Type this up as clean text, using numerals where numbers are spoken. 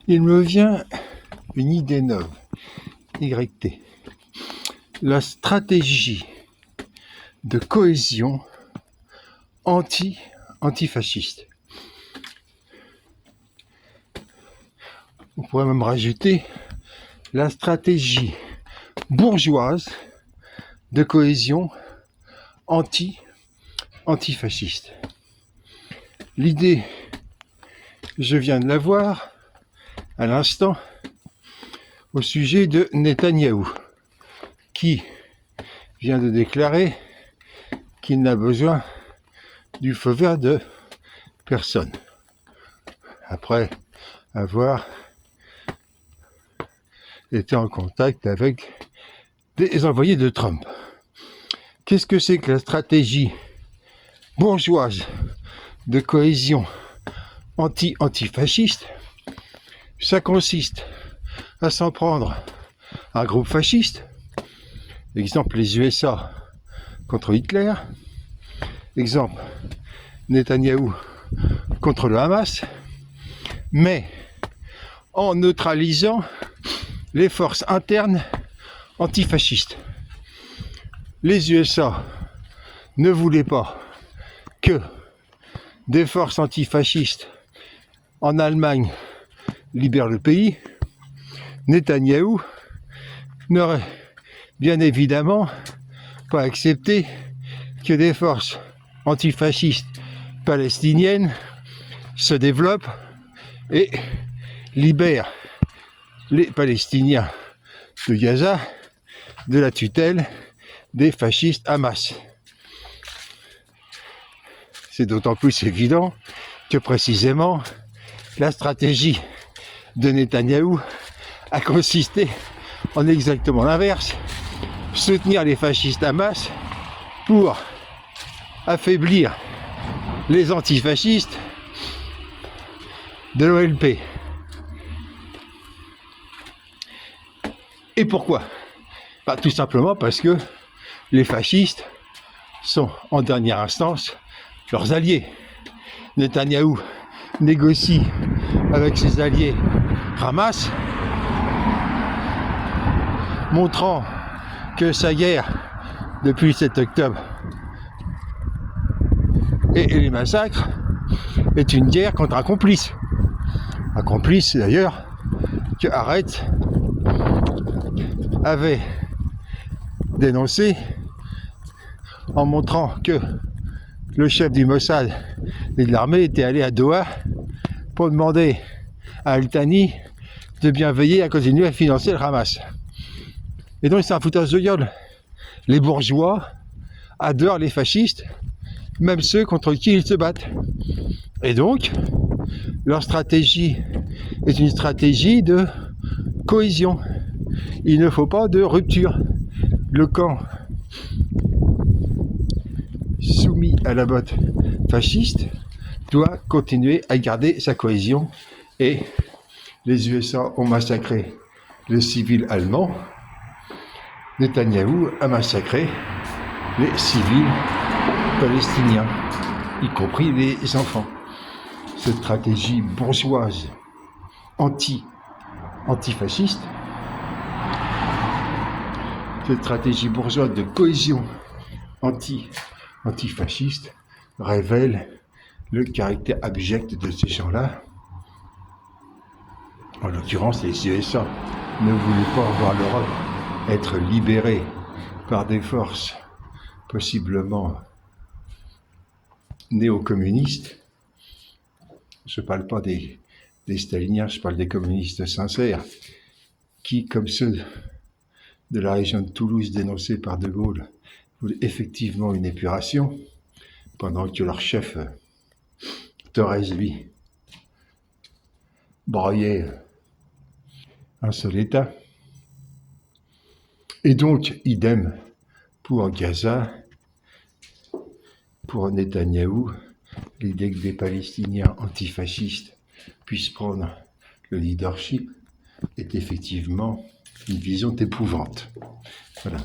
Il me vient une idée neuve, YT. La stratégie de cohésion antifasciste. On pourrait même rajouter la stratégie bourgeoise de cohésion antifasciste. L'idée, je viens de la voir à l'instant au sujet de Netanyahou, qui vient de déclarer qu'il n'a besoin du feu vert de personne, après avoir été en contact avec des envoyés de Trump. Qu'est-ce que c'est que la stratégie bourgeoise de cohésion antifasciste? Ça consiste à s'en prendre à un groupe fasciste, exemple les USA contre Hitler, exemple Netanyahou contre le Hamas, mais en neutralisant les forces internes antifascistes. Les USA ne voulaient pas que des forces antifascistes en Allemagne libèrent le pays. Netanyahou n'aurait bien évidemment pas accepté que des forces antifascistes palestiniennes se développent et libèrent les Palestiniens de Gaza de la tutelle des fascistes Hamas. C'est d'autant plus évident que précisément la stratégie de Netanyahou a consisté en exactement l'inverse, soutenir les fascistes Hamas pour affaiblir les antifascistes de l'OLP. Et pourquoi ? Tout simplement parce que les fascistes sont en dernière instance leurs alliés. Netanyahou négocie avec ses alliés Hamas, montrant que sa guerre depuis le 7 octobre et les massacres est une guerre contre un complice. Un complice d'ailleurs que Haaretz avait dénoncé en montrant que le chef du Mossad et de l'armée était allé à Doha pour demander à Al-Thani de bien veiller à continuer à financer le Hamas. Et donc c'est un foutage de gueule. Les bourgeois adorent les fascistes, même ceux contre qui ils se battent. Et donc, leur stratégie est une stratégie de cohésion. Il ne faut pas de rupture. Le camp soumis à la botte fasciste doit continuer à garder sa cohésion, et les USA ont massacré les civils allemands. Netanyahou a massacré les civils palestiniens, y compris les enfants. Cette stratégie bourgeoise antifasciste, cette stratégie bourgeoise de cohésion antifasciste révèle le caractère abject de ces gens-là. En l'occurrence, les USA ne voulaient pas voir l'Europe être libérée par des forces possiblement néo-communistes. Je ne parle pas des staliniens, je parle des communistes sincères, qui, comme ceux de la région de Toulouse dénoncés par De Gaulle, voulaient effectivement une épuration, pendant que leur chef, Thorez, lui, broyait un seul État. Et donc, idem pour Gaza, pour Netanyahou, l'idée que des Palestiniens antifascistes puissent prendre le leadership est effectivement une vision d'épouvante. Voilà.